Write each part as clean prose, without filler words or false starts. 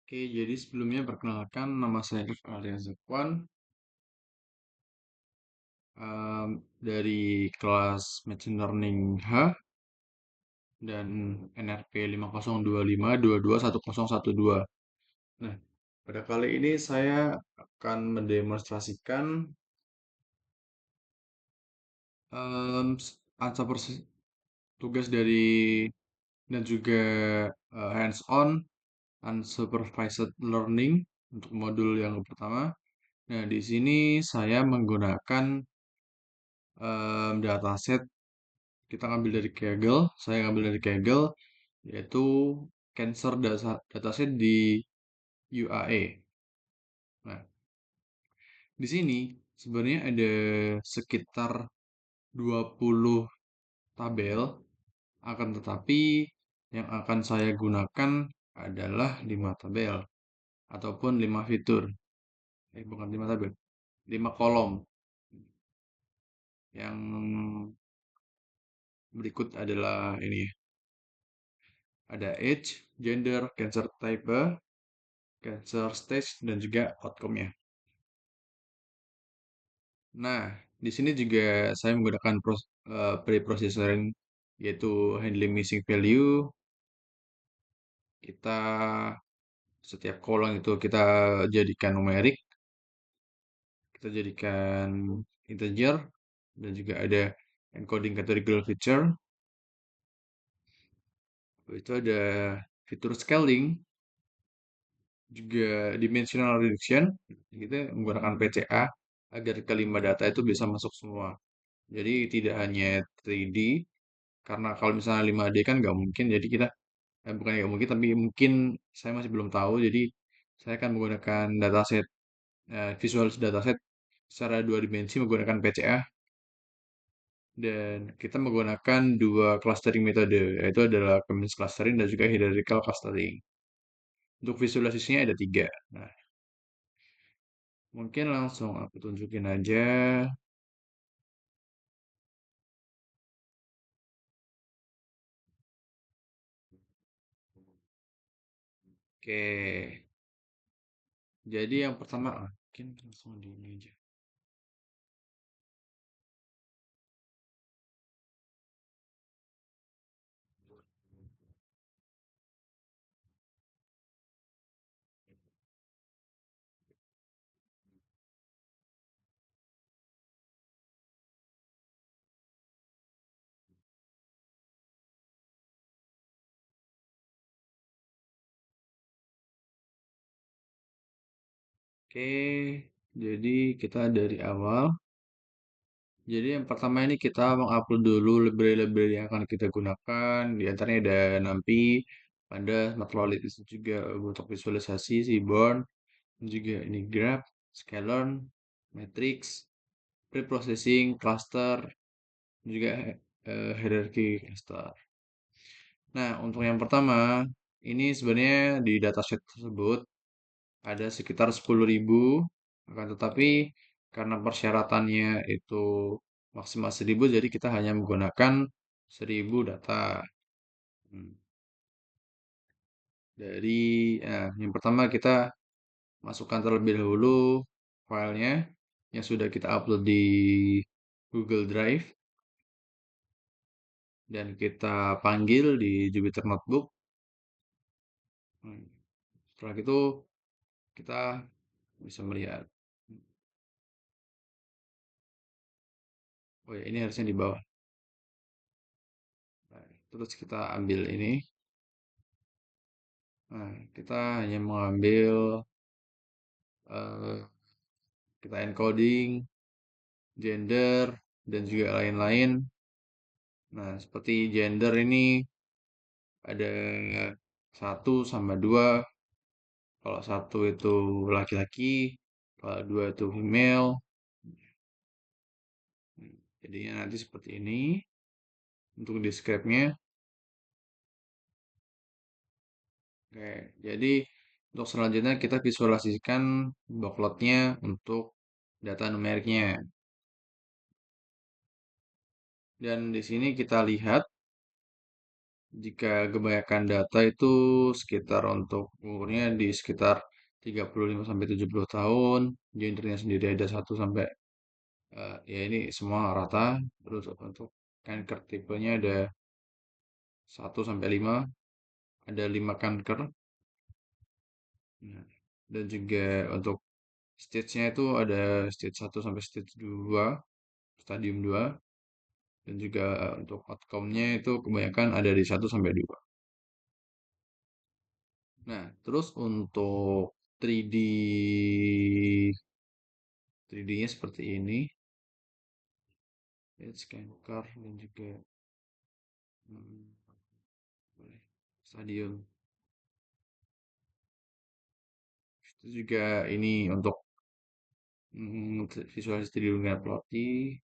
Oke, jadi sebelumnya perkenalkan nama saya Arya Zakwan dari kelas Machine Learning H dan NRP 5025221012. Nah, pada kali ini saya akan mendemonstrasikan em, s- answer tugas dari dan juga hands-on unsupervised learning untuk modul yang pertama. Nah, di sini saya menggunakan dataset. Kita ngambil dari Kaggle, saya ngambil dari Kaggle, yaitu Cancer dataset di UAE. Nah, di sini sebenarnya ada sekitar 20 tabel, akan tetapi yang akan saya gunakan adalah 5 tabel ataupun 5 fitur. Bukan 5 tabel, 5 kolom. Yang berikut adalah ini ya. Ada age, gender, cancer type, cancer stage, dan juga outcome-nya. Nah, di sini juga saya menggunakan pre-processing, yaitu handling missing value. Kita setiap kolom itu kita jadikan numerik, kita jadikan integer, dan juga ada encoding categorical feature. Itu ada fitur scaling, juga dimensional reduction. Kita menggunakan PCA agar kelima data itu bisa masuk semua. Jadi tidak hanya 3D, karena kalau misalnya 5D kan nggak mungkin, jadi kita bukan nggak mungkin, tapi mungkin saya masih belum tahu. Jadi saya akan menggunakan dataset, visual dataset secara dua dimensi menggunakan PCA, dan kita menggunakan dua clustering metode, yaitu adalah Cummins clustering dan juga hierarchical clustering. Untuk visualisasinya ada tiga. Nah, mungkin langsung aku tunjukin aja. Oke, jadi yang pertama, mungkin langsung di ini aja. Oke, jadi kita dari awal. Jadi yang pertama ini kita mengupload dulu library-library yang akan kita gunakan. Di antaranya ada NumPy, Pandas, Matplotlib itu juga untuk visualisasi, Seaborn, dan juga ini Graph, Sklearn, Matrix, Preprocessing, Cluster, dan juga Hierarchy Cluster. Nah, untuk yang pertama, ini sebenarnya di dataset tersebut ada sekitar 10.000, akan tetapi karena persyaratannya itu maksimal 1.000, jadi kita hanya menggunakan 1.000 data. Hmm. Yang pertama kita masukkan terlebih dahulu filenya yang sudah kita upload di Google Drive, dan kita panggil di Jupyter Notebook. Hmm. Setelah itu kita bisa melihat. Oh ya, ini harusnya di bawah. Nah, terus kita ambil ini. Nah, kita hanya mengambil, eh, kita encoding, gender, dan juga lain-lain. Nah, seperti gender ini ada 1 sama 2. Kalau 1 itu laki-laki, kalau 2 itu female. Jadinya nanti seperti ini untuk describe-nya. Oke, jadi untuk selanjutnya kita visualisasikan boklotnya untuk data numeriknya. Dan di sini kita lihat Jika kebanyakan data itu sekitar untuk umurnya di sekitar 35 sampai 70 tahun, gendernya sendiri ada 1 sampai ya ini semua rata. Terus untuk kanker tipenya ada 1 sampai 5, ada 5 kanker. Nah, dan juga untuk stage-nya itu ada stage 1 sampai stage 2, stadium 2, dan juga untuk outcome-nya itu kebanyakan ada di 1 sampai 2. Nah, terus untuk 3D 3D-nya seperti ini, ya, scan car dan juga hmm, boleh, stadium. Itu juga ini untuk visualisasi 3D dengan plotty,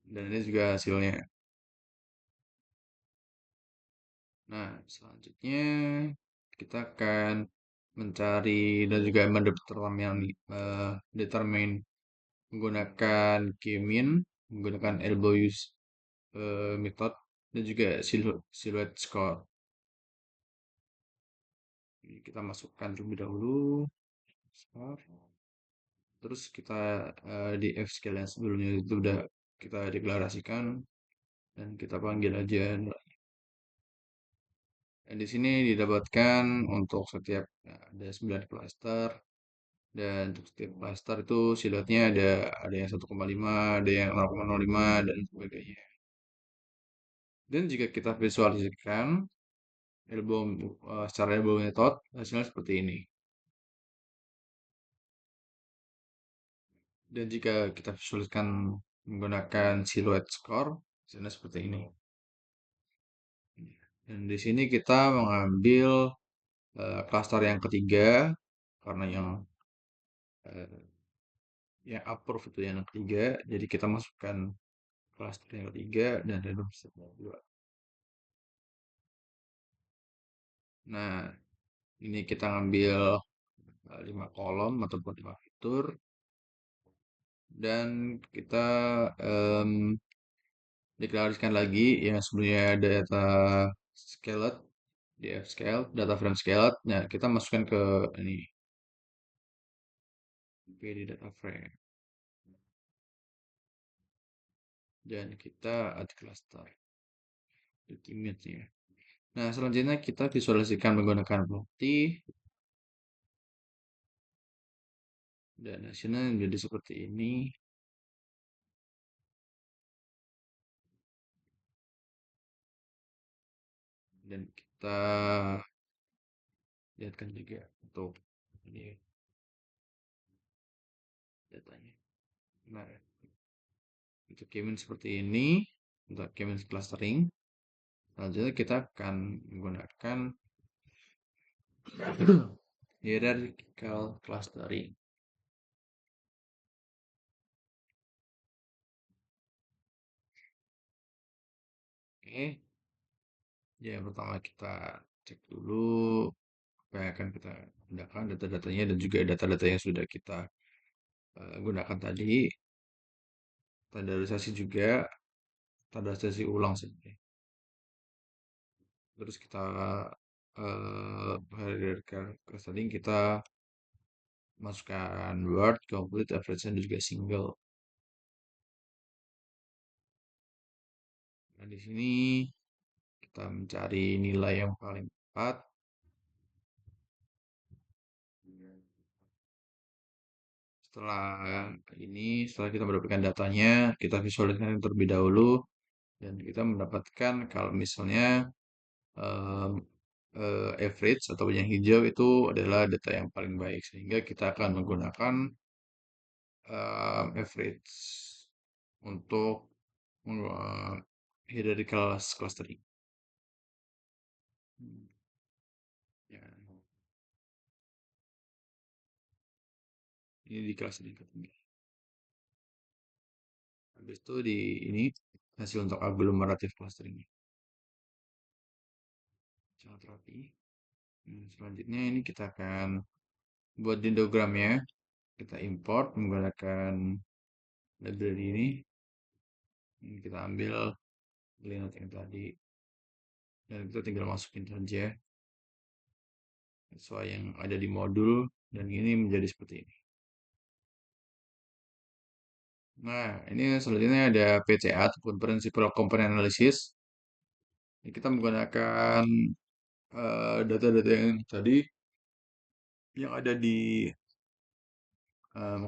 dan ini juga hasilnya. Nah, selanjutnya kita akan mencari dan juga determine menggunakan K-mean, menggunakan elbow use method, dan juga silhouette score. Ini kita masukkan terlebih dahulu score. Terus kita di F scale yang sebelumnya itu udah kita deklarasikan dan kita panggil aja. Dan di sini didapatkan untuk setiap ada 9 cluster, dan untuk setiap cluster itu siluetnya ada yang 1,5, ada yang 0,05 dan sebagainya. Dan jika kita visualisasikan secara elbow method, hasilnya seperti ini. Dan jika kita visualisasikan menggunakan silhouette score, hasilnya seperti ini. Dan di sini kita mengambil cluster yang ketiga, karena eh, yang approve itu yang ketiga, jadi kita masukkan cluster yang ketiga dan random step yang kedua. Nah, ini kita ngambil 5 kolom ataupun 5 fitur, dan kita em, deklarasikan lagi yang sebelumnya data scaled, df scale, data frame scaled. Nah, kita masukkan ke ini PD data frame, dan kita add cluster di image ya. Nah, selanjutnya kita visualisasikan menggunakan plotty, dan hasilnya menjadi seperti ini. Dan kita lihatkan juga untuk ini datanya. Nah, untuk Kemin seperti ini, untuk Kemin clustering. Selanjutnya kita akan menggunakan hierarchical clustering. Oke, ya yang pertama kita cek dulu apa yang akan kita gunakan, data-datanya dan juga data-data yang sudah kita gunakan tadi. Standarisasi juga, standarisasi ulang sebenarnya. Terus kita hierarchical clustering, kita masukkan word, complete, average, dan juga single. Nah, di sini kita mencari nilai yang paling tepat. Setelah kita mendapatkan datanya, kita visualisasikan terlebih dahulu, dan kita mendapatkan kalau misalnya em, average atau yang hijau itu adalah data yang paling baik, sehingga kita akan menggunakan average untuk hierarchical clustering. Hmm, ya, ini di kelas ini ketiga. Habis itu di ini hasil untuk agglomerative clustering sangat rapi. Selanjutnya ini kita akan buat dendrogramnya. Kita import menggunakan library ini. Ini kita ambil Linux yang tadi, dan kita tinggal masukin saja sesuai yang ada di modul, dan ini menjadi seperti ini. Nah, ini selanjutnya ada PCA ataupun Principal Component Analysis. Ini kita menggunakan data-data yang tadi yang ada di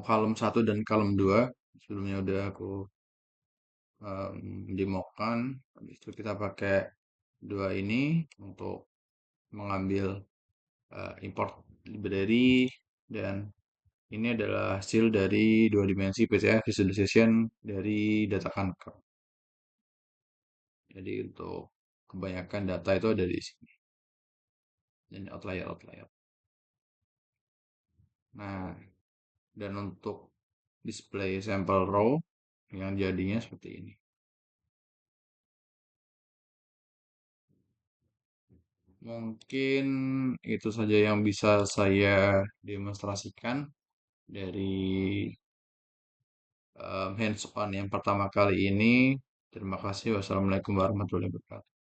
kolom 1 dan kolom 2. Sebelumnya udah aku demokan. Habis itu kita pakai dua ini untuk mengambil import library, dan ini adalah hasil dari dua dimensi PCA visualization dari data Concur. Jadi untuk kebanyakan data itu ada di sini. Dan outlier. Nah, dan untuk display sampel row yang jadinya seperti ini. Mungkin itu saja yang bisa saya demonstrasikan dari hands on yang pertama kali ini. Terima kasih. Wassalamualaikum warahmatullahi wabarakatuh.